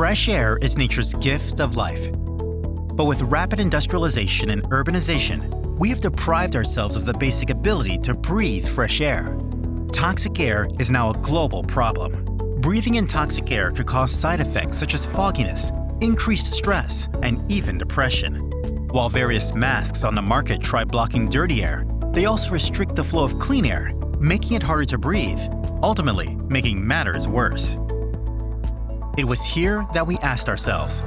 Fresh air is nature's gift of life. But with rapid industrialization and urbanization, we have deprived ourselves of the basic ability to breathe fresh air. Toxic air is now a global problem. Breathing in toxic air could cause side effects such as fogginess, increased stress, and even depression. While various masks on the market try blocking dirty air, they also restrict the flow of clean air, making it harder to breathe, ultimately making matters worse. It was here that we asked ourselves,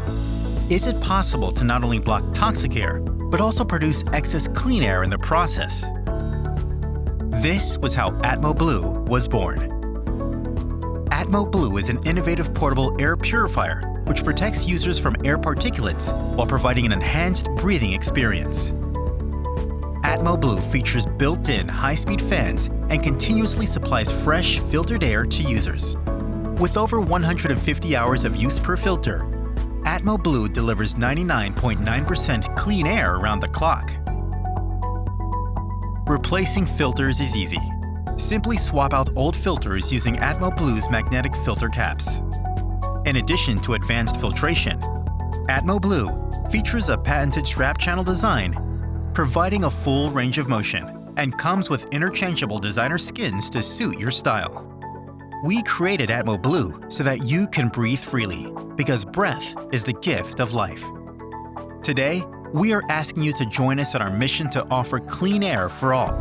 is it possible to not only block toxic air, but also produce excess clean air in the process? This was how ATMOBLUE was born. ATMOBLUE is an innovative portable air purifier which protects users from air particulates while providing an enhanced breathing experience. ATMOBLUE features built-in high-speed fans and continuously supplies fresh, filtered air to users. With over 150 hours of use per filter, ATMOBLUE delivers 99.9% clean air around the clock. Replacing filters is easy. Simply swap out old filters using ATMOBLUE's magnetic filter caps. In addition to advanced filtration, ATMOBLUE features a patented strap channel design, providing a full range of motion, and comes with interchangeable designer skins to suit your style. We created ATMOBLUE so that you can breathe freely, because breath is the gift of life. Today, we are asking you to join us on our mission to offer clean air for all.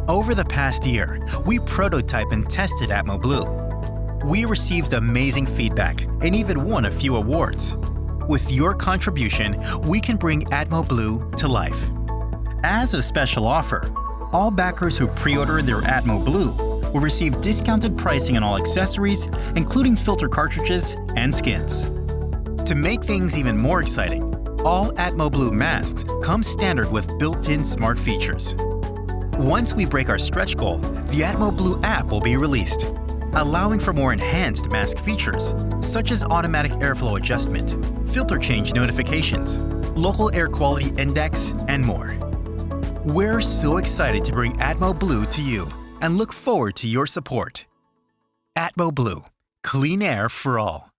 Over the past year, we prototyped and tested ATMOBLUE. We received amazing feedback and even won a few awards. With your contribution, we can bring ATMOBLUE to life. As a special offer, all backers who pre-order their ATMOBLUE will receive discounted pricing on all accessories, including filter cartridges and skins. To make things even more exciting, all ATMOBLUE masks come standard with built-in smart features. Once we break our stretch goal, the ATMOBLUE app will be released, allowing for more enhanced mask features, such as automatic airflow adjustment, filter change notifications, local air quality index, and more. We're so excited to bring ATMOBLUE to you and look forward to your support. ATMOBLUE, clean air for all.